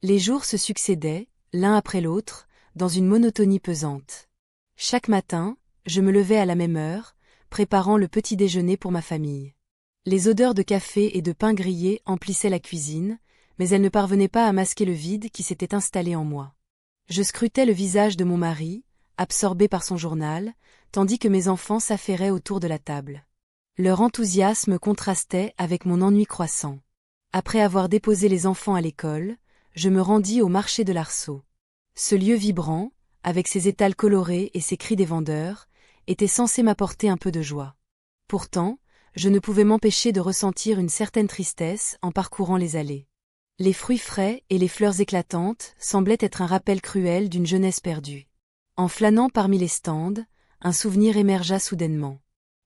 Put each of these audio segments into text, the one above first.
Les jours se succédaient, l'un après l'autre, dans une monotonie pesante. Chaque matin, je me levais à la même heure, préparant le petit déjeuner pour ma famille. Les odeurs de café et de pain grillé emplissaient la cuisine, mais elles ne parvenaient pas à masquer le vide qui s'était installé en moi. Je scrutais le visage de mon mari, absorbé par son journal, tandis que mes enfants s'affairaient autour de la table. Leur enthousiasme contrastait avec mon ennui croissant. Après avoir déposé les enfants à l'école, je me rendis au marché de l'Arceau. Ce lieu vibrant, avec ses étals colorés et ses cris des vendeurs, était censé m'apporter un peu de joie. Pourtant, je ne pouvais m'empêcher de ressentir une certaine tristesse en parcourant les allées. Les fruits frais et les fleurs éclatantes semblaient être un rappel cruel d'une jeunesse perdue. En flânant parmi les stands, un souvenir émergea soudainement.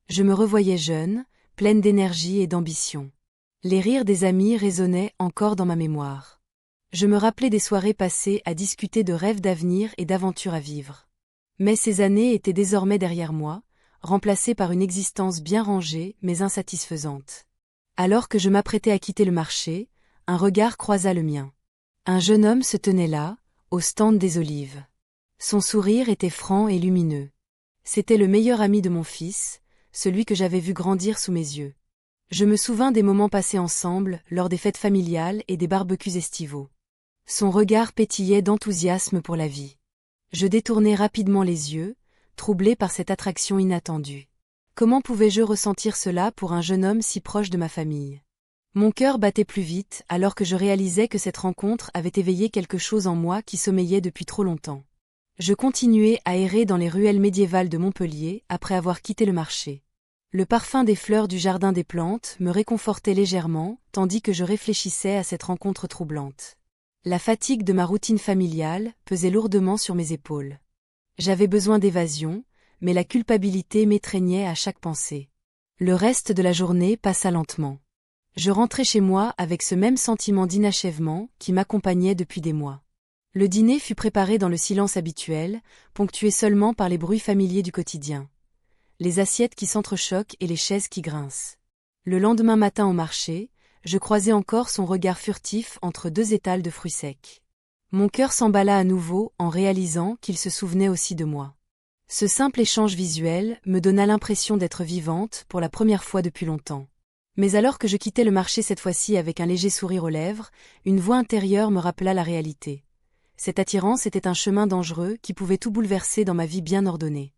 Je me revoyais jeune, pleine d'énergie et d'ambition. Les rires des amis résonnaient encore dans ma mémoire. Je me rappelais des soirées passées à discuter de rêves d'avenir et d'aventures à vivre. Mais ces années étaient désormais derrière moi, remplacées par une existence bien rangée mais insatisfaisante. Alors que je m'apprêtais à quitter le marché, un regard croisa le mien. Un jeune homme se tenait là, au stand des olives. Son sourire était franc et lumineux. C'était le meilleur ami de mon fils, celui que j'avais vu grandir sous mes yeux. Je me souvins des moments passés ensemble lors des fêtes familiales et des barbecues estivaux. Son regard pétillait d'enthousiasme pour la vie. Je détournai rapidement les yeux, troublé par cette attraction inattendue. Comment pouvais-je ressentir cela pour un jeune homme si proche de ma famille? Mon cœur battait plus vite alors que je réalisais que cette rencontre avait éveillé quelque chose en moi qui sommeillait depuis trop longtemps. Je continuai à errer dans les ruelles médiévales de Montpellier après avoir quitté le marché. Le parfum des fleurs du jardin des plantes me réconfortait légèrement, tandis que je réfléchissais à cette rencontre troublante. La fatigue de ma routine familiale pesait lourdement sur mes épaules. J'avais besoin d'évasion, mais la culpabilité m'étreignait à chaque pensée. Le reste de la journée passa lentement. Je rentrais chez moi avec ce même sentiment d'inachèvement qui m'accompagnait depuis des mois. Le dîner fut préparé dans le silence habituel, ponctué seulement par les bruits familiers du quotidien. Les assiettes qui s'entrechoquent et les chaises qui grincent. Le lendemain matin au marché, je croisai encore son regard furtif entre deux étals de fruits secs. Mon cœur s'emballa à nouveau en réalisant qu'il se souvenait aussi de moi. Ce simple échange visuel me donna l'impression d'être vivante pour la première fois depuis longtemps. Mais alors que je quittais le marché cette fois-ci avec un léger sourire aux lèvres, une voix intérieure me rappela la réalité. Cette attirance était un chemin dangereux qui pouvait tout bouleverser dans ma vie bien ordonnée.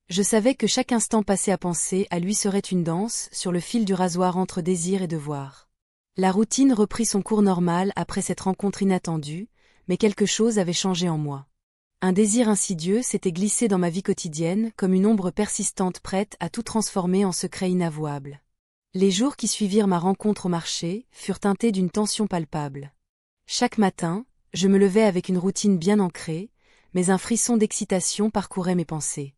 Je savais que chaque instant passé à penser à lui serait une danse sur le fil du rasoir entre désir et devoir. La routine reprit son cours normal après cette rencontre inattendue, mais quelque chose avait changé en moi. Un désir insidieux s'était glissé dans ma vie quotidienne comme une ombre persistante prête à tout transformer en secret inavouable. Les jours qui suivirent ma rencontre au marché furent teintés d'une tension palpable. Chaque matin, je me levais avec une routine bien ancrée, mais un frisson d'excitation parcourait mes pensées.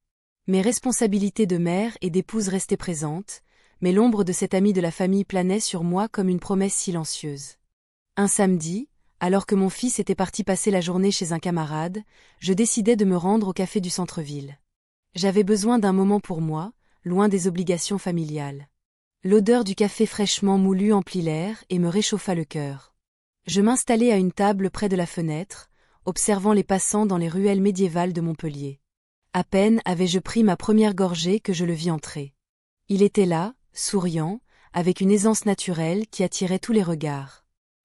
Mes responsabilités de mère et d'épouse restaient présentes, mais l'ombre de cet ami de la famille planait sur moi comme une promesse silencieuse. Un samedi, alors que mon fils était parti passer la journée chez un camarade, je décidai de me rendre au café du centre-ville. J'avais besoin d'un moment pour moi, loin des obligations familiales. L'odeur du café fraîchement moulu emplit l'air et me réchauffa le cœur. Je m'installai à une table près de la fenêtre, observant les passants dans les ruelles médiévales de Montpellier. À peine avais-je pris ma première gorgée que je le vis entrer. Il était là, souriant, avec une aisance naturelle qui attirait tous les regards.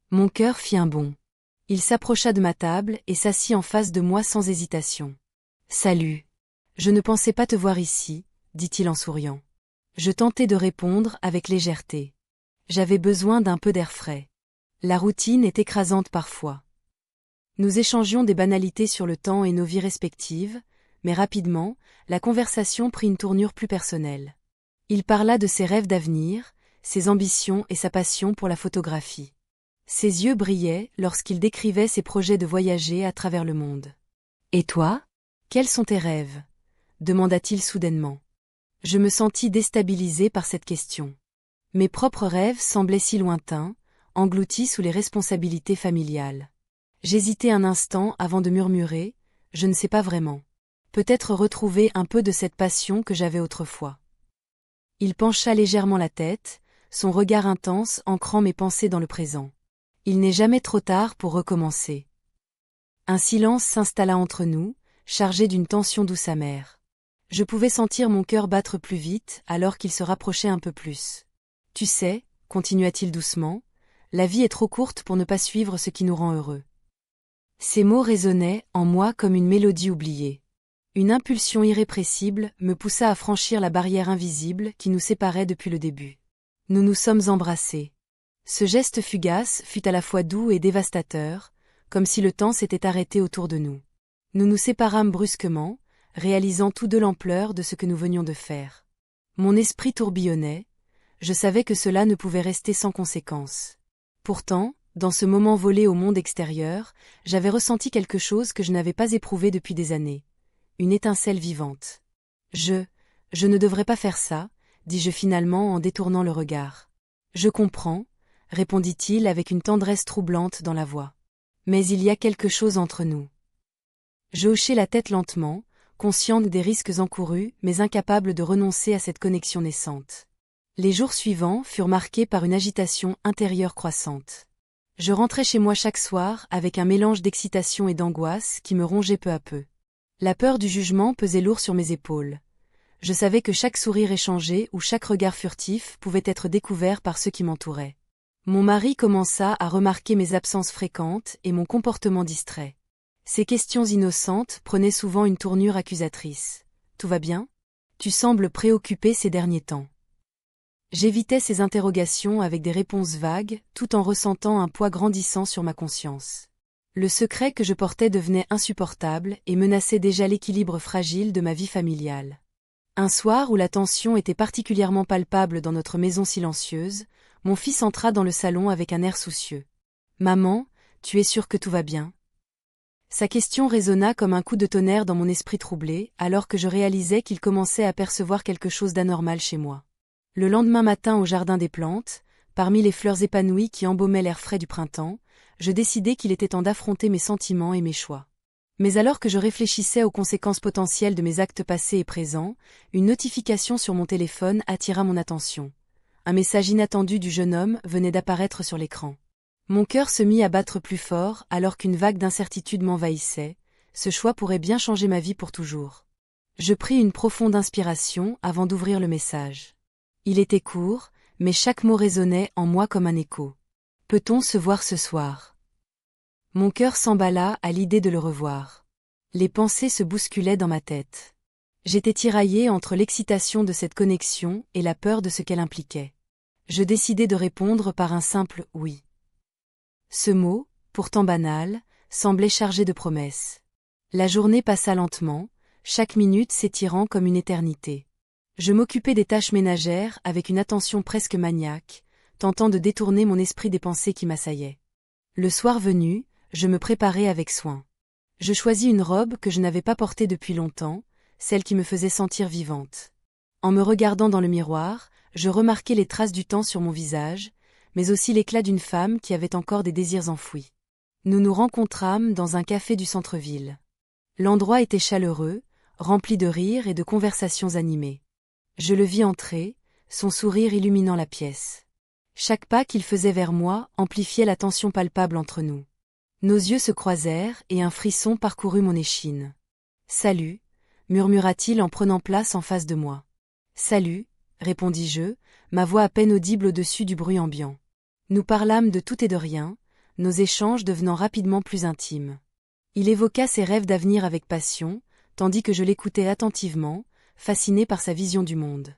Mon cœur fit un bond. Il s'approcha de ma table et s'assit en face de moi sans hésitation. « Salut. Je ne pensais pas te voir ici, » dit-il en souriant. Je tentai de répondre avec légèreté. J'avais besoin d'un peu d'air frais. La routine est écrasante parfois. Nous échangions des banalités sur le temps et nos vies respectives, mais rapidement, la conversation prit une tournure plus personnelle. Il parla de ses rêves d'avenir, ses ambitions et sa passion pour la photographie. Ses yeux brillaient lorsqu'il décrivait ses projets de voyager à travers le monde. « Et toi? Quels sont tes rêves ?» demanda-t-il soudainement. Je me sentis déstabilisée par cette question. Mes propres rêves semblaient si lointains, engloutis sous les responsabilités familiales. J'hésitai un instant avant de murmurer « Je ne sais pas vraiment. Peut-être retrouver un peu de cette passion que j'avais autrefois. » Il pencha légèrement la tête, son regard intense ancrant mes pensées dans le présent. « Il n'est jamais trop tard pour recommencer. » Un silence s'installa entre nous, chargé d'une tension douce amère. Je pouvais sentir mon cœur battre plus vite alors qu'il se rapprochait un peu plus. Tu sais, continua-t-il doucement, la vie est trop courte pour ne pas suivre ce qui nous rend heureux. Ces mots résonnaient en moi comme une mélodie oubliée. Une impulsion irrépressible me poussa à franchir la barrière invisible qui nous séparait depuis le début. Nous nous sommes embrassés. Ce geste fugace fut à la fois doux et dévastateur, comme si le temps s'était arrêté autour de nous. Nous nous séparâmes brusquement, réalisant tous deux l'ampleur de ce que nous venions de faire. Mon esprit tourbillonnait, je savais que cela ne pouvait rester sans conséquence. Pourtant, dans ce moment volé au monde extérieur, j'avais ressenti quelque chose que je n'avais pas éprouvé depuis des années. Une étincelle vivante. Je ne devrais pas faire ça, dis-je finalement en détournant le regard. Je comprends, répondit-il avec une tendresse troublante dans la voix. Mais il y a quelque chose entre nous. Je hochai la tête lentement, consciente des risques encourus, mais incapable de renoncer à cette connexion naissante. Les jours suivants furent marqués par une agitation intérieure croissante. Je rentrais chez moi chaque soir avec un mélange d'excitation et d'angoisse qui me rongeait peu à peu. La peur du jugement pesait lourd sur mes épaules. Je savais que chaque sourire échangé ou chaque regard furtif pouvait être découvert par ceux qui m'entouraient. Mon mari commença à remarquer mes absences fréquentes et mon comportement distrait. Ces questions innocentes prenaient souvent une tournure accusatrice. « Tout va bien ? Tu sembles préoccupé ces derniers temps. » J'évitais ces interrogations avec des réponses vagues, tout en ressentant un poids grandissant sur ma conscience. Le secret que je portais devenait insupportable et menaçait déjà l'équilibre fragile de ma vie familiale. Un soir où la tension était particulièrement palpable dans notre maison silencieuse, mon fils entra dans le salon avec un air soucieux. « Maman, tu es sûre que tout va bien ?» Sa question résonna comme un coup de tonnerre dans mon esprit troublé, alors que je réalisais qu'il commençait à percevoir quelque chose d'anormal chez moi. Le lendemain matin au jardin des plantes, parmi les fleurs épanouies qui embaumaient l'air frais du printemps, je décidai qu'il était temps d'affronter mes sentiments et mes choix. Mais alors que je réfléchissais aux conséquences potentielles de mes actes passés et présents, une notification sur mon téléphone attira mon attention. Un message inattendu du jeune homme venait d'apparaître sur l'écran. Mon cœur se mit à battre plus fort alors qu'une vague d'incertitude m'envahissait. Ce choix pourrait bien changer ma vie pour toujours. Je pris une profonde inspiration avant d'ouvrir le message. Il était court, mais chaque mot résonnait en moi comme un écho. « Peut-on se voir ce soir ?» Mon cœur s'emballa à l'idée de le revoir. Les pensées se bousculaient dans ma tête. J'étais tiraillée entre l'excitation de cette connexion et la peur de ce qu'elle impliquait. Je décidai de répondre par un simple « oui ». Ce mot, pourtant banal, semblait chargé de promesses. La journée passa lentement, chaque minute s'étirant comme une éternité. Je m'occupais des tâches ménagères avec une attention presque maniaque, tentant de détourner mon esprit des pensées qui m'assaillaient. Le soir venu, je me préparai avec soin. Je choisis une robe que je n'avais pas portée depuis longtemps, celle qui me faisait sentir vivante. En me regardant dans le miroir, je remarquai les traces du temps sur mon visage, mais aussi l'éclat d'une femme qui avait encore des désirs enfouis. Nous nous rencontrâmes dans un café du centre-ville. L'endroit était chaleureux, rempli de rires et de conversations animées. Je le vis entrer, son sourire illuminant la pièce. Chaque pas qu'il faisait vers moi amplifiait la tension palpable entre nous. Nos yeux se croisèrent et un frisson parcourut mon échine. « Salut » murmura-t-il en prenant place en face de moi. « Salut » répondis-je, ma voix à peine audible au-dessus du bruit ambiant. Nous parlâmes de tout et de rien, nos échanges devenant rapidement plus intimes. Il évoqua ses rêves d'avenir avec passion, tandis que je l'écoutais attentivement, fasciné par sa vision du monde.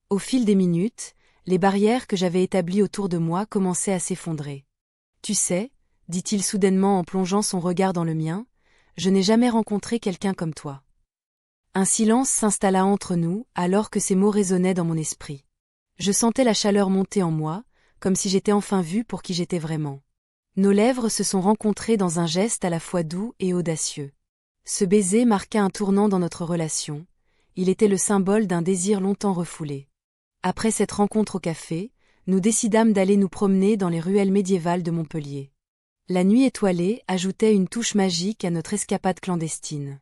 Au fil des minutes, les barrières que j'avais établies autour de moi commençaient à s'effondrer. « Tu sais, » dit-il soudainement en plongeant son regard dans le mien, « je n'ai jamais rencontré quelqu'un comme toi. » Un silence s'installa entre nous alors que ces mots résonnaient dans mon esprit. Je sentais la chaleur monter en moi, comme si j'étais enfin vue pour qui j'étais vraiment. Nos lèvres se sont rencontrées dans un geste à la fois doux et audacieux. Ce baiser marqua un tournant dans notre relation, il était le symbole d'un désir longtemps refoulé. Après cette rencontre au café, nous décidâmes d'aller nous promener dans les ruelles médiévales de Montpellier. La nuit étoilée ajoutait une touche magique à notre escapade clandestine.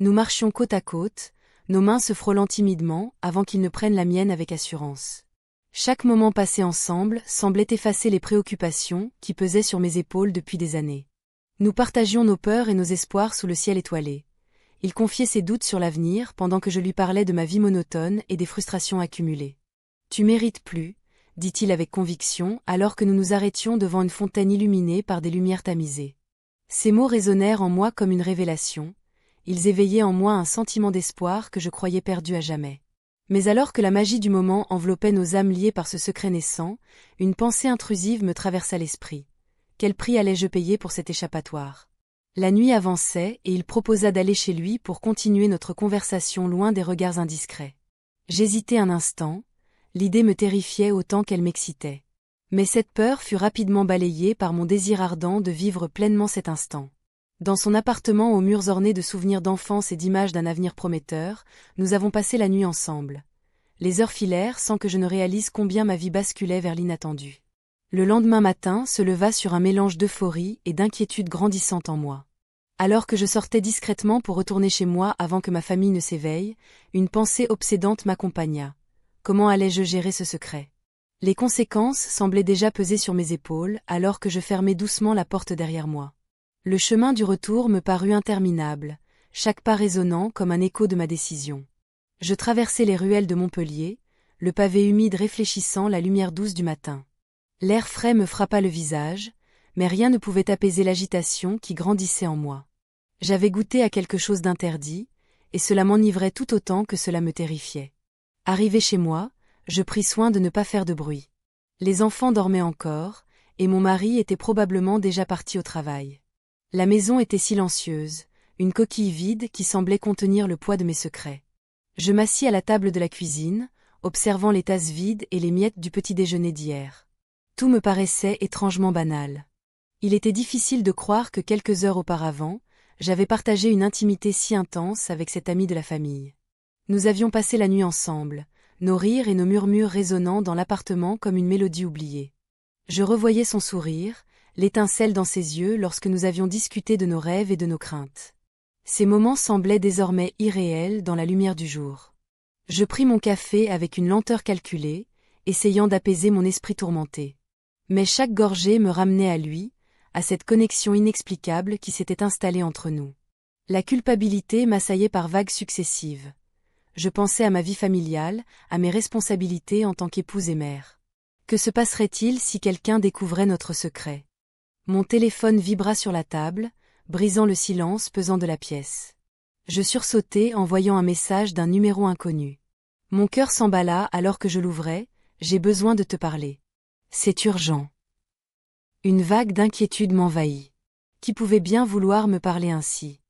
Nous marchions côte à côte, nos mains se frôlant timidement avant qu'ils ne prennent la mienne avec assurance. Chaque moment passé ensemble semblait effacer les préoccupations qui pesaient sur mes épaules depuis des années. Nous partagions nos peurs et nos espoirs sous le ciel étoilé. Il confiait ses doutes sur l'avenir pendant que je lui parlais de ma vie monotone et des frustrations accumulées. « Tu mérites plus », dit-il avec conviction, alors que nous nous arrêtions devant une fontaine illuminée par des lumières tamisées. Ces mots résonnèrent en moi comme une révélation, ils éveillaient en moi un sentiment d'espoir que je croyais perdu à jamais. Mais alors que la magie du moment enveloppait nos âmes liées par ce secret naissant, une pensée intrusive me traversa l'esprit. Quel prix allais-je payer pour cet échappatoire? La nuit avançait et il proposa d'aller chez lui pour continuer notre conversation loin des regards indiscrets. J'hésitai un instant, l'idée me terrifiait autant qu'elle m'excitait. Mais cette peur fut rapidement balayée par mon désir ardent de vivre pleinement cet instant. Dans son appartement aux murs ornés de souvenirs d'enfance et d'images d'un avenir prometteur, nous avons passé la nuit ensemble. Les heures filèrent sans que je ne réalise combien ma vie basculait vers l'inattendu. Le lendemain matin se leva sur un mélange d'euphorie et d'inquiétude grandissante en moi. Alors que je sortais discrètement pour retourner chez moi avant que ma famille ne s'éveille, une pensée obsédante m'accompagna. Comment allais-je gérer ce secret? Les conséquences semblaient déjà peser sur mes épaules alors que je fermais doucement la porte derrière moi. Le chemin du retour me parut interminable, chaque pas résonnant comme un écho de ma décision. Je traversai les ruelles de Montpellier, le pavé humide réfléchissant la lumière douce du matin. L'air frais me frappa le visage, mais rien ne pouvait apaiser l'agitation qui grandissait en moi. J'avais goûté à quelque chose d'interdit, et cela m'enivrait tout autant que cela me terrifiait. Arrivé chez moi, je pris soin de ne pas faire de bruit. Les enfants dormaient encore, et mon mari était probablement déjà parti au travail. La maison était silencieuse, une coquille vide qui semblait contenir le poids de mes secrets. Je m'assis à la table de la cuisine, observant les tasses vides et les miettes du petit déjeuner d'hier. Tout me paraissait étrangement banal. Il était difficile de croire que quelques heures auparavant, j'avais partagé une intimité si intense avec cet ami de la famille. Nous avions passé la nuit ensemble, nos rires et nos murmures résonnant dans l'appartement comme une mélodie oubliée. Je revoyais son sourire, l'étincelle dans ses yeux lorsque nous avions discuté de nos rêves et de nos craintes. Ces moments semblaient désormais irréels dans la lumière du jour. Je pris mon café avec une lenteur calculée, essayant d'apaiser mon esprit tourmenté. Mais chaque gorgée me ramenait à lui, à cette connexion inexplicable qui s'était installée entre nous. La culpabilité m'assaillait par vagues successives. Je pensais à ma vie familiale, à mes responsabilités en tant qu'épouse et mère. Que se passerait-il si quelqu'un découvrait notre secret? Mon téléphone vibra sur la table, brisant le silence pesant de la pièce. Je sursautai en voyant un message d'un numéro inconnu. Mon cœur s'emballa alors que je l'ouvrais, « J'ai besoin de te parler. C'est urgent. » Une vague d'inquiétude m'envahit. Qui pouvait bien vouloir me parler ainsi?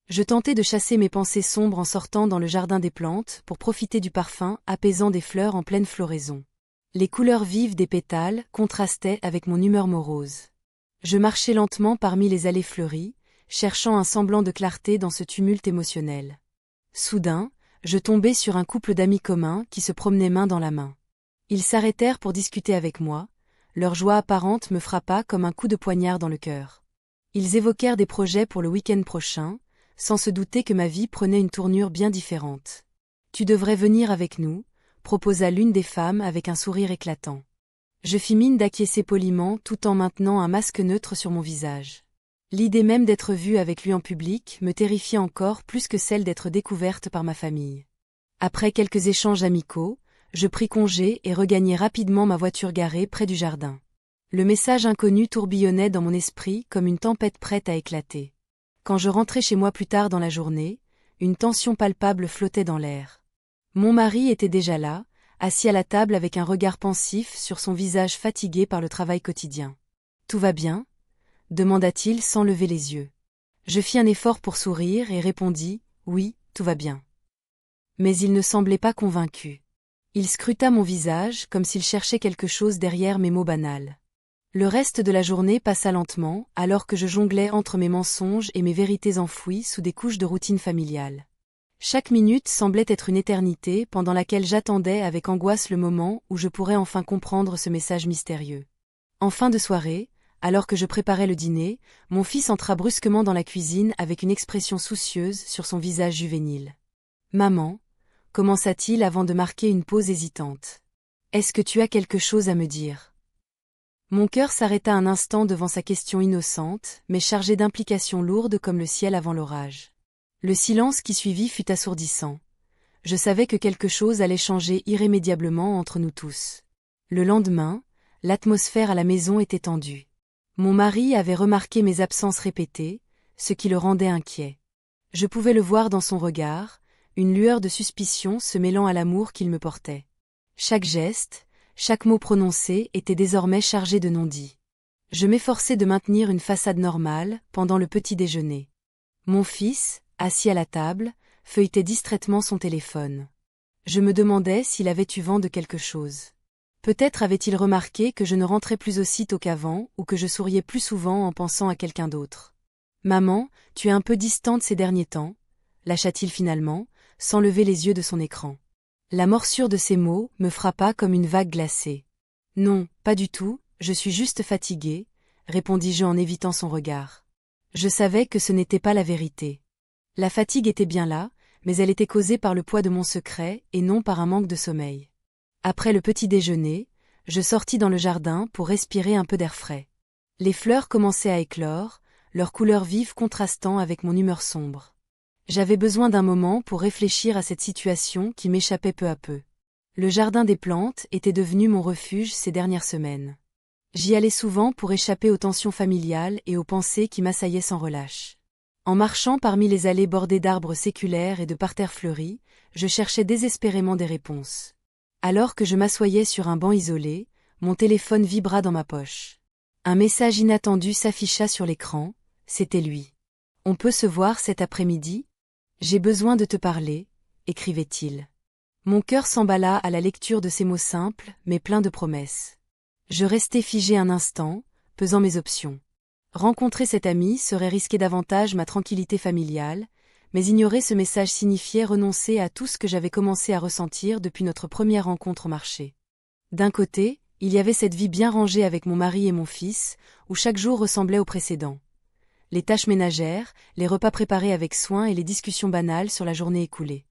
Je tentai de chasser mes pensées sombres en sortant dans le jardin des plantes pour profiter du parfum apaisant des fleurs en pleine floraison. Les couleurs vives des pétales contrastaient avec mon humeur morose. Je marchais lentement parmi les allées fleuries, cherchant un semblant de clarté dans ce tumulte émotionnel. Soudain, je tombai sur un couple d'amis communs qui se promenaient main dans la main. Ils s'arrêtèrent pour discuter avec moi, leur joie apparente me frappa comme un coup de poignard dans le cœur. Ils évoquèrent des projets pour le week-end prochain, sans se douter que ma vie prenait une tournure bien différente. « Tu devrais venir avec nous », proposa l'une des femmes avec un sourire éclatant. Je fis mine d'acquiescer poliment tout en maintenant un masque neutre sur mon visage. L'idée même d'être vue avec lui en public me terrifiait encore plus que celle d'être découverte par ma famille. Après quelques échanges amicaux, je pris congé et regagnai rapidement ma voiture garée près du jardin. Le message inconnu tourbillonnait dans mon esprit comme une tempête prête à éclater. Quand je rentrai chez moi plus tard dans la journée, une tension palpable flottait dans l'air. Mon mari était déjà là, assis à la table avec un regard pensif sur son visage fatigué par le travail quotidien. « Tout va bien ?» demanda-t-il sans lever les yeux. Je fis un effort pour sourire et répondis « Oui, tout va bien. » Mais il ne semblait pas convaincu. Il scruta mon visage comme s'il cherchait quelque chose derrière mes mots banals. Le reste de la journée passa lentement, alors que je jonglais entre mes mensonges et mes vérités enfouies sous des couches de routine familiale. Chaque minute semblait être une éternité pendant laquelle j'attendais avec angoisse le moment où je pourrais enfin comprendre ce message mystérieux. En fin de soirée, alors que je préparais le dîner, mon fils entra brusquement dans la cuisine avec une expression soucieuse sur son visage juvénile. « Maman » commença-t-il avant de marquer une pause hésitante. « Est-ce que tu as quelque chose à me dire ?» Mon cœur s'arrêta un instant devant sa question innocente, mais chargée d'implications lourdes comme le ciel avant l'orage. Le silence qui suivit fut assourdissant. Je savais que quelque chose allait changer irrémédiablement entre nous tous. Le lendemain, l'atmosphère à la maison était tendue. Mon mari avait remarqué mes absences répétées, ce qui le rendait inquiet. Je pouvais le voir dans son regard, une lueur de suspicion se mêlant à l'amour qu'il me portait. Chaque geste, chaque mot prononcé était désormais chargé de non-dits. Je m'efforçais de maintenir une façade normale pendant le petit déjeuner. Mon fils, assis à la table, feuilletait distraitement son téléphone. Je me demandais s'il avait eu vent de quelque chose. Peut-être avait-il remarqué que je ne rentrais plus aussitôt qu'avant ou que je souriais plus souvent en pensant à quelqu'un d'autre. « Maman, tu es un peu distante ces derniers temps » lâcha-t-il finalement, sans lever les yeux de son écran. La morsure de ces mots me frappa comme une vague glacée. « Non, pas du tout, je suis juste fatiguée » répondis-je en évitant son regard. Je savais que ce n'était pas la vérité. La fatigue était bien là, mais elle était causée par le poids de mon secret et non par un manque de sommeil. Après le petit déjeuner, je sortis dans le jardin pour respirer un peu d'air frais. Les fleurs commençaient à éclore, leurs couleurs vives contrastant avec mon humeur sombre. J'avais besoin d'un moment pour réfléchir à cette situation qui m'échappait peu à peu. Le jardin des plantes était devenu mon refuge ces dernières semaines. J'y allais souvent pour échapper aux tensions familiales et aux pensées qui m'assaillaient sans relâche. En marchant parmi les allées bordées d'arbres séculaires et de parterres fleuris, je cherchais désespérément des réponses. Alors que je m'assoyais sur un banc isolé, mon téléphone vibra dans ma poche. Un message inattendu s'afficha sur l'écran, c'était lui. « On peut se voir cet après-midi ? J'ai besoin de te parler » écrivait-il. Mon cœur s'emballa à la lecture de ces mots simples, mais pleins de promesses. Je restai figé un instant, pesant mes options. Rencontrer cet ami serait risquer davantage ma tranquillité familiale, mais ignorer ce message signifiait renoncer à tout ce que j'avais commencé à ressentir depuis notre première rencontre au marché. D'un côté, il y avait cette vie bien rangée avec mon mari et mon fils, où chaque jour ressemblait au précédent. Les tâches ménagères, les repas préparés avec soin et les discussions banales sur la journée écoulée.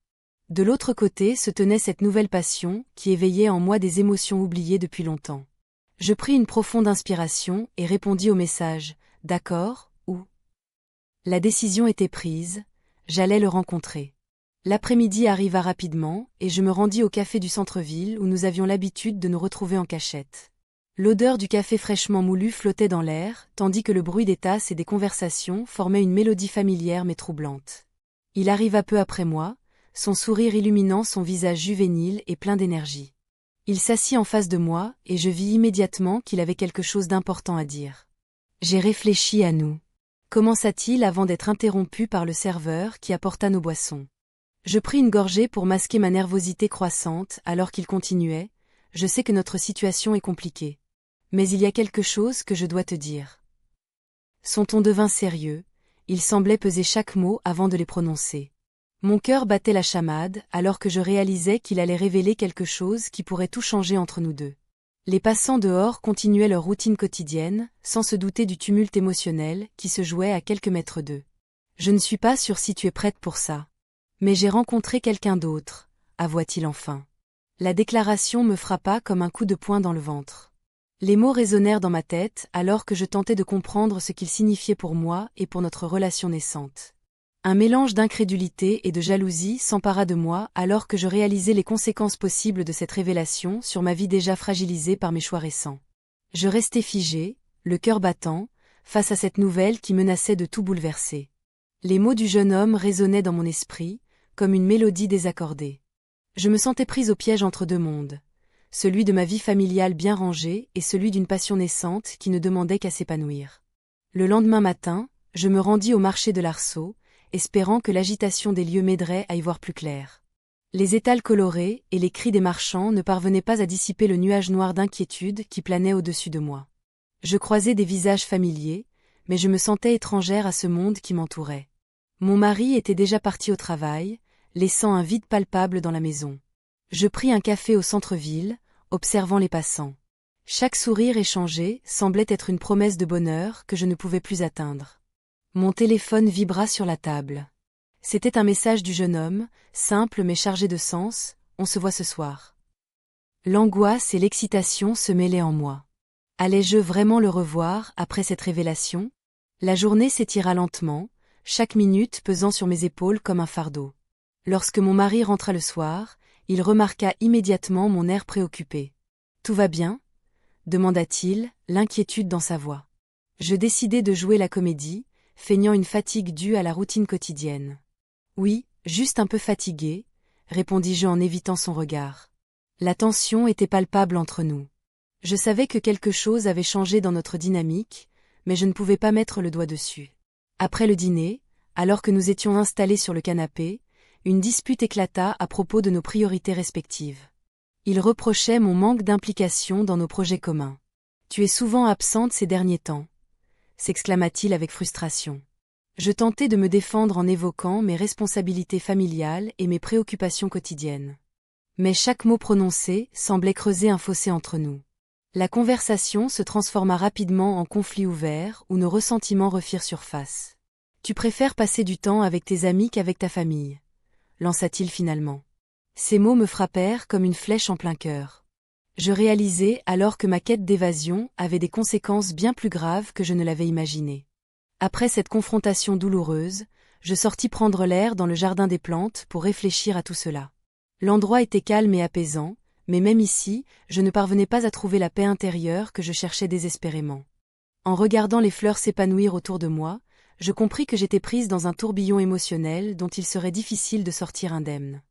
De l'autre côté se tenait cette nouvelle passion qui éveillait en moi des émotions oubliées depuis longtemps. Je pris une profonde inspiration et répondis au message « D'accord, ou ?» La décision était prise, j'allais le rencontrer. L'après-midi arriva rapidement et je me rendis au café du centre-ville où nous avions l'habitude de nous retrouver en cachette. L'odeur du café fraîchement moulu flottait dans l'air, tandis que le bruit des tasses et des conversations formait une mélodie familière mais troublante. Il arriva peu après moi, son sourire illuminant son visage juvénile et plein d'énergie. Il s'assit en face de moi et je vis immédiatement qu'il avait quelque chose d'important à dire. J'ai réfléchi à nous. Commença-t-il avant d'être interrompu par le serveur qui apporta nos boissons. Je pris une gorgée pour masquer ma nervosité croissante alors qu'il continuait. Je sais que notre situation est compliquée. Mais il y a quelque chose que je dois te dire. Son ton devint sérieux, il semblait peser chaque mot avant de les prononcer. Mon cœur battait la chamade alors que je réalisais qu'il allait révéler quelque chose qui pourrait tout changer entre nous deux. Les passants dehors continuaient leur routine quotidienne, sans se douter du tumulte émotionnel qui se jouait à quelques mètres d'eux. Je ne suis pas sûre si tu es prête pour ça. Mais j'ai rencontré quelqu'un d'autre, avoua-t-il enfin. La déclaration me frappa comme un coup de poing dans le ventre. Les mots résonnèrent dans ma tête alors que je tentais de comprendre ce qu'ils signifiaient pour moi et pour notre relation naissante. Un mélange d'incrédulité et de jalousie s'empara de moi alors que je réalisais les conséquences possibles de cette révélation sur ma vie déjà fragilisée par mes choix récents. Je restais figé, le cœur battant, face à cette nouvelle qui menaçait de tout bouleverser. Les mots du jeune homme résonnaient dans mon esprit, comme une mélodie désaccordée. Je me sentais prise au piège entre deux mondes. Celui de ma vie familiale bien rangée et celui d'une passion naissante qui ne demandait qu'à s'épanouir. Le lendemain matin, je me rendis au marché de l'Arceau, espérant que l'agitation des lieux m'aiderait à y voir plus clair. Les étals colorés et les cris des marchands ne parvenaient pas à dissiper le nuage noir d'inquiétude qui planait au-dessus de moi. Je croisais des visages familiers, mais je me sentais étrangère à ce monde qui m'entourait. Mon mari était déjà parti au travail, laissant un vide palpable dans la maison. Je pris un café au centre-ville, observant les passants. Chaque sourire échangé semblait être une promesse de bonheur que je ne pouvais plus atteindre. Mon téléphone vibra sur la table. C'était un message du jeune homme, simple mais chargé de sens, « On se voit ce soir ». L'angoisse et l'excitation se mêlaient en moi. Allais-je vraiment le revoir après cette révélation? La journée s'étira lentement, chaque minute pesant sur mes épaules comme un fardeau. Lorsque mon mari rentra le soir, il remarqua immédiatement mon air préoccupé. « Tout va bien ?» demanda-t-il, l'inquiétude dans sa voix. Je décidai de jouer la comédie, feignant une fatigue due à la routine quotidienne. « Oui, juste un peu fatigué », répondis-je en évitant son regard. La tension était palpable entre nous. Je savais que quelque chose avait changé dans notre dynamique, mais je ne pouvais pas mettre le doigt dessus. Après le dîner, alors que nous étions installés sur le canapé, une dispute éclata à propos de nos priorités respectives. Il reprochait mon manque d'implication dans nos projets communs. « Tu es souvent absente ces derniers temps », s'exclama-t-il avec frustration. Je tentai de me défendre en évoquant mes responsabilités familiales et mes préoccupations quotidiennes. Mais chaque mot prononcé semblait creuser un fossé entre nous. La conversation se transforma rapidement en conflit ouvert où nos ressentiments refirent surface. « Tu préfères passer du temps avec tes amis qu'avec ta famille ?» lança-t-il finalement. Ces mots me frappèrent comme une flèche en plein cœur. Je réalisai alors que ma quête d'évasion avait des conséquences bien plus graves que je ne l'avais imaginé. Après cette confrontation douloureuse, je sortis prendre l'air dans le jardin des plantes pour réfléchir à tout cela. L'endroit était calme et apaisant, mais même ici, je ne parvenais pas à trouver la paix intérieure que je cherchais désespérément. En regardant les fleurs s'épanouir autour de moi, je compris que j'étais prise dans un tourbillon émotionnel dont il serait difficile de sortir indemne.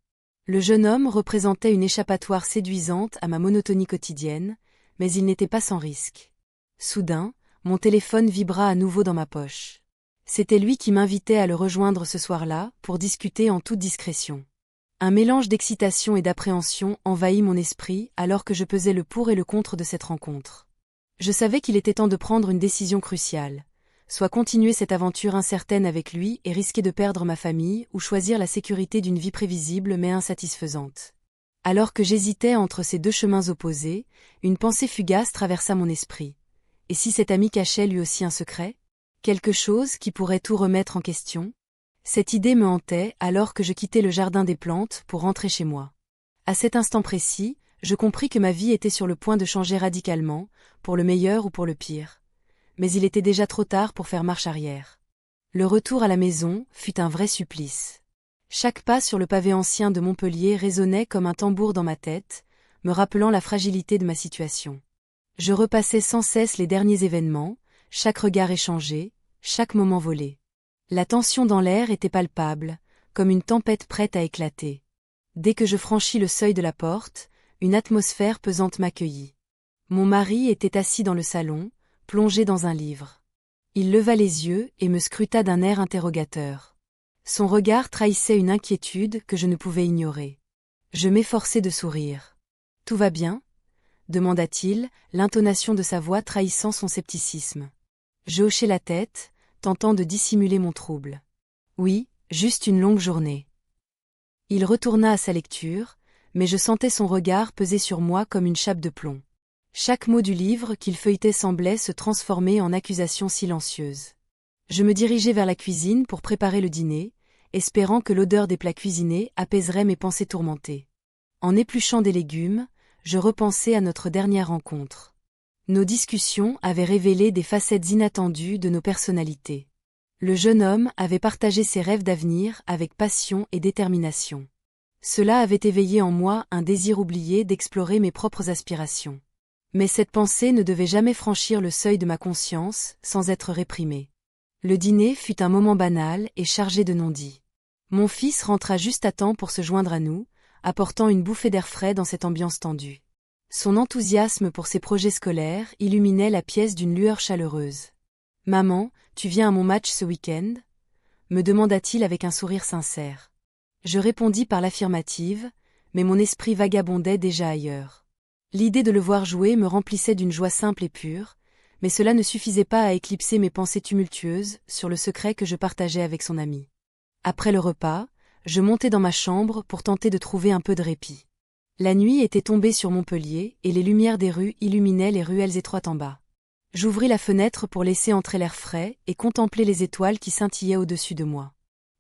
Le jeune homme représentait une échappatoire séduisante à ma monotonie quotidienne, mais il n'était pas sans risque. Soudain, mon téléphone vibra à nouveau dans ma poche. C'était lui qui m'invitait à le rejoindre ce soir-là pour discuter en toute discrétion. Un mélange d'excitation et d'appréhension envahit mon esprit alors que je pesais le pour et le contre de cette rencontre. Je savais qu'il était temps de prendre une décision cruciale. Soit continuer cette aventure incertaine avec lui et risquer de perdre ma famille, ou choisir la sécurité d'une vie prévisible mais insatisfaisante. Alors que j'hésitais entre ces deux chemins opposés, une pensée fugace traversa mon esprit. Et si cet ami cachait lui aussi un secret? Quelque chose qui pourrait tout remettre en question? Cette idée me hantait alors que je quittais le jardin des plantes pour rentrer chez moi. À cet instant précis, je compris que ma vie était sur le point de changer radicalement, pour le meilleur ou pour le pire. Mais il était déjà trop tard pour faire marche arrière. Le retour à la maison fut un vrai supplice. Chaque pas sur le pavé ancien de Montpellier résonnait comme un tambour dans ma tête, me rappelant la fragilité de ma situation. Je repassais sans cesse les derniers événements, chaque regard échangé, chaque moment volé. La tension dans l'air était palpable, comme une tempête prête à éclater. Dès que je franchis le seuil de la porte, une atmosphère pesante m'accueillit. Mon mari était assis dans le salon, plongé dans un livre. Il leva les yeux et me scruta d'un air interrogateur. Son regard trahissait une inquiétude que je ne pouvais ignorer. Je m'efforçai de sourire. « Tout va bien ?» demanda-t-il, l'intonation de sa voix trahissant son scepticisme. Je hochai la tête, tentant de dissimuler mon trouble. « Oui, juste une longue journée. » Il retourna à sa lecture, mais je sentais son regard peser sur moi comme une chape de plomb. Chaque mot du livre qu'il feuilletait semblait se transformer en accusation silencieuse. Je me dirigeai vers la cuisine pour préparer le dîner, espérant que l'odeur des plats cuisinés apaiserait mes pensées tourmentées. En épluchant des légumes, je repensai à notre dernière rencontre. Nos discussions avaient révélé des facettes inattendues de nos personnalités. Le jeune homme avait partagé ses rêves d'avenir avec passion et détermination. Cela avait éveillé en moi un désir oublié d'explorer mes propres aspirations. Mais cette pensée ne devait jamais franchir le seuil de ma conscience sans être réprimée. Le dîner fut un moment banal et chargé de non-dits. Mon fils rentra juste à temps pour se joindre à nous, apportant une bouffée d'air frais dans cette ambiance tendue. Son enthousiasme pour ses projets scolaires illuminait la pièce d'une lueur chaleureuse. « Maman, tu viens à mon match ce week-end ?» me demanda-t-il avec un sourire sincère. Je répondis par l'affirmative, mais mon esprit vagabondait déjà ailleurs. L'idée de le voir jouer me remplissait d'une joie simple et pure, mais cela ne suffisait pas à éclipser mes pensées tumultueuses sur le secret que je partageais avec son ami. Après le repas, je montai dans ma chambre pour tenter de trouver un peu de répit. La nuit était tombée sur Montpellier et les lumières des rues illuminaient les ruelles étroites en bas. J'ouvris la fenêtre pour laisser entrer l'air frais et contempler les étoiles qui scintillaient au-dessus de moi.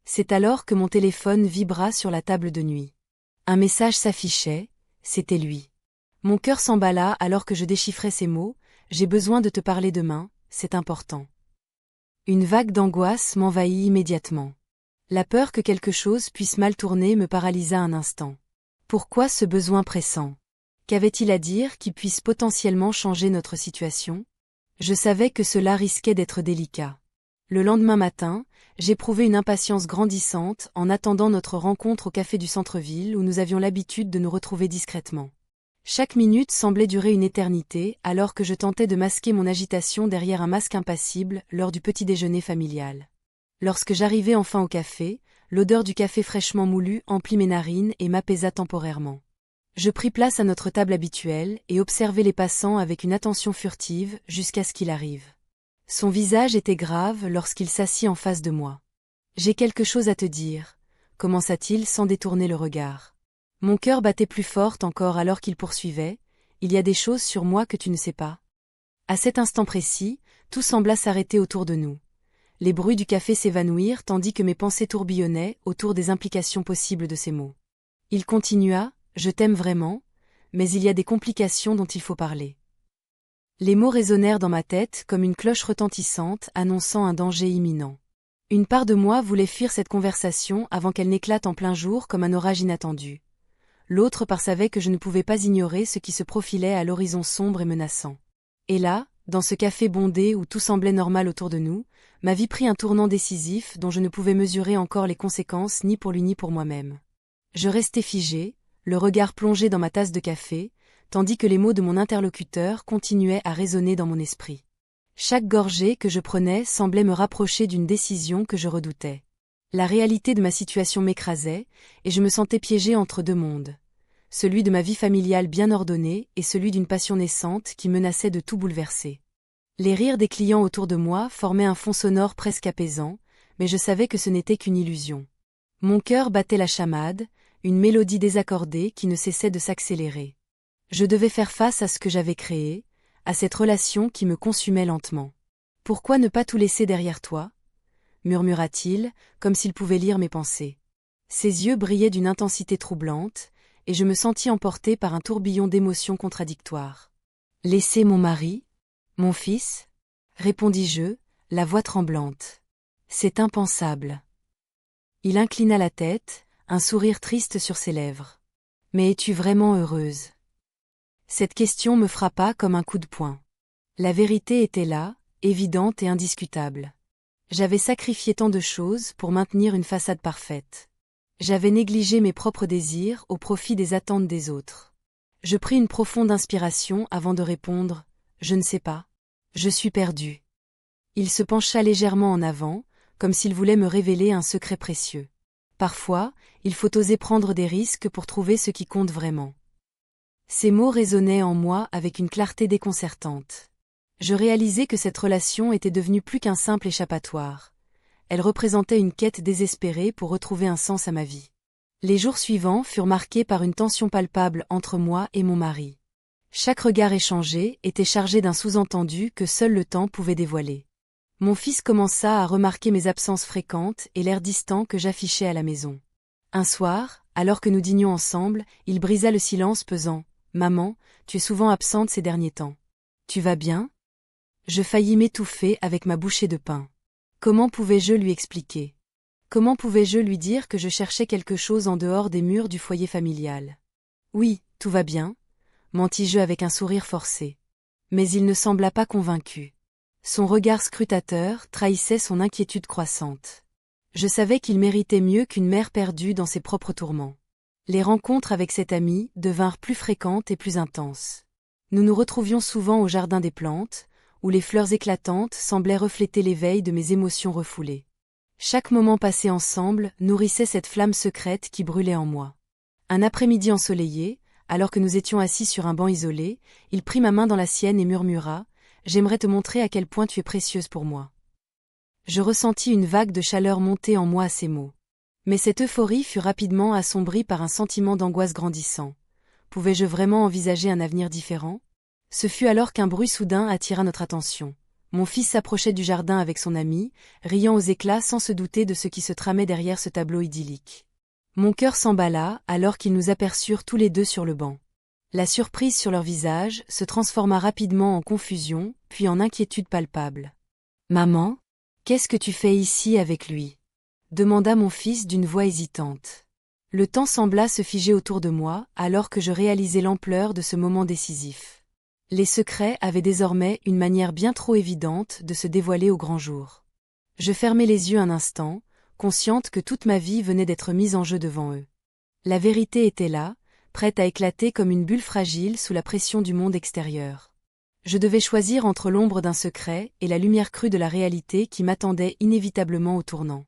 C'est alors que mon téléphone vibra sur la table de nuit. Un message s'affichait, c'était lui. Mon cœur s'emballa alors que je déchiffrais ces mots, J'ai besoin de te parler demain, c'est important. Une vague d'angoisse m'envahit immédiatement. La peur que quelque chose puisse mal tourner me paralysa un instant. Pourquoi ce besoin pressant? Qu'avait-il à dire qui puisse potentiellement changer notre situation? Je savais que cela risquait d'être délicat. Le lendemain matin, j'éprouvais une impatience grandissante en attendant notre rencontre au café du centre-ville où nous avions l'habitude de nous retrouver discrètement. Chaque minute semblait durer une éternité alors que je tentais de masquer mon agitation derrière un masque impassible lors du petit déjeuner familial. Lorsque j'arrivai enfin au café, l'odeur du café fraîchement moulu emplit mes narines et m'apaisa temporairement. Je pris place à notre table habituelle et observai les passants avec une attention furtive jusqu'à ce qu'il arrive. Son visage était grave lorsqu'il s'assit en face de moi. « J'ai quelque chose à te dire », commença-t-il sans détourner le regard. Mon cœur battait plus fort encore alors qu'il poursuivait. « Il y a des choses sur moi que tu ne sais pas. » À cet instant précis, tout sembla s'arrêter autour de nous. Les bruits du café s'évanouirent tandis que mes pensées tourbillonnaient autour des implications possibles de ces mots. Il continua. « Je t'aime vraiment, mais il y a des complications dont il faut parler. » Les mots résonnèrent dans ma tête comme une cloche retentissante annonçant un danger imminent. Une part de moi voulait fuir cette conversation avant qu'elle n'éclate en plein jour comme un orage inattendu. L'autre part savait que je ne pouvais pas ignorer ce qui se profilait à l'horizon sombre et menaçant. Et là, dans ce café bondé où tout semblait normal autour de nous, ma vie prit un tournant décisif dont je ne pouvais mesurer encore les conséquences ni pour lui ni pour moi-même. Je restais figé, le regard plongé dans ma tasse de café, tandis que les mots de mon interlocuteur continuaient à résonner dans mon esprit. Chaque gorgée que je prenais semblait me rapprocher d'une décision que je redoutais. La réalité de ma situation m'écrasait, et je me sentais piégé entre deux mondes. Celui de ma vie familiale bien ordonnée et celui d'une passion naissante qui menaçait de tout bouleverser. Les rires des clients autour de moi formaient un fond sonore presque apaisant, mais je savais que ce n'était qu'une illusion. Mon cœur battait la chamade, une mélodie désaccordée qui ne cessait de s'accélérer. Je devais faire face à ce que j'avais créé, à cette relation qui me consumait lentement. « Pourquoi ne pas tout laisser derrière toi ?» murmura-t-il, comme s'il pouvait lire mes pensées. Ses yeux brillaient d'une intensité troublante, et je me sentis emporté par un tourbillon d'émotions contradictoires. « Laisser mon mari? Mon fils ?» répondis-je, la voix tremblante. « C'est impensable. » Il inclina la tête, un sourire triste sur ses lèvres. « Mais es-tu vraiment heureuse ?» Cette question me frappa comme un coup de poing. La vérité était là, évidente et indiscutable. J'avais sacrifié tant de choses pour maintenir une façade parfaite. J'avais négligé mes propres désirs au profit des attentes des autres. Je pris une profonde inspiration avant de répondre « Je ne sais pas. Je suis perdu. » Il se pencha légèrement en avant, comme s'il voulait me révéler un secret précieux. Parfois, il faut oser prendre des risques pour trouver ce qui compte vraiment. Ces mots résonnaient en moi avec une clarté déconcertante. Je réalisais que cette relation était devenue plus qu'un simple échappatoire. Elle représentait une quête désespérée pour retrouver un sens à ma vie. Les jours suivants furent marqués par une tension palpable entre moi et mon mari. Chaque regard échangé était chargé d'un sous-entendu que seul le temps pouvait dévoiler. Mon fils commença à remarquer mes absences fréquentes et l'air distant que j'affichais à la maison. Un soir, alors que nous dînions ensemble, il brisa le silence pesant. « Maman, tu es souvent absente ces derniers temps. Tu vas bien ?» Je faillis m'étouffer avec ma bouchée de pain. Comment pouvais-je lui expliquer? Comment pouvais-je lui dire que je cherchais quelque chose en dehors des murs du foyer familial? « Oui, tout va bien », mentis-je avec un sourire forcé. Mais il ne sembla pas convaincu. Son regard scrutateur trahissait son inquiétude croissante. Je savais qu'il méritait mieux qu'une mère perdue dans ses propres tourments. Les rencontres avec cet ami devinrent plus fréquentes et plus intenses. Nous nous retrouvions souvent au jardin des plantes, où les fleurs éclatantes semblaient refléter l'éveil de mes émotions refoulées. Chaque moment passé ensemble nourrissait cette flamme secrète qui brûlait en moi. Un après-midi ensoleillé, alors que nous étions assis sur un banc isolé, il prit ma main dans la sienne et murmura « J'aimerais te montrer à quel point tu es précieuse pour moi. » Je ressentis une vague de chaleur monter en moi à ces mots. Mais cette euphorie fut rapidement assombrie par un sentiment d'angoisse grandissant. Pouvais-je vraiment envisager un avenir différent? Ce fut alors qu'un bruit soudain attira notre attention. Mon fils s'approchait du jardin avec son ami, riant aux éclats sans se douter de ce qui se tramait derrière ce tableau idyllique. Mon cœur s'emballa alors qu'ils nous aperçurent tous les deux sur le banc. La surprise sur leur visage se transforma rapidement en confusion, puis en inquiétude palpable. « Maman, qu'est-ce que tu fais ici avec lui ?» demanda mon fils d'une voix hésitante. Le temps sembla se figer autour de moi, alors que je réalisais l'ampleur de ce moment décisif. Les secrets avaient désormais une manière bien trop évidente de se dévoiler au grand jour. Je fermai les yeux un instant, consciente que toute ma vie venait d'être mise en jeu devant eux. La vérité était là, prête à éclater comme une bulle fragile sous la pression du monde extérieur. Je devais choisir entre l'ombre d'un secret et la lumière crue de la réalité qui m'attendait inévitablement au tournant.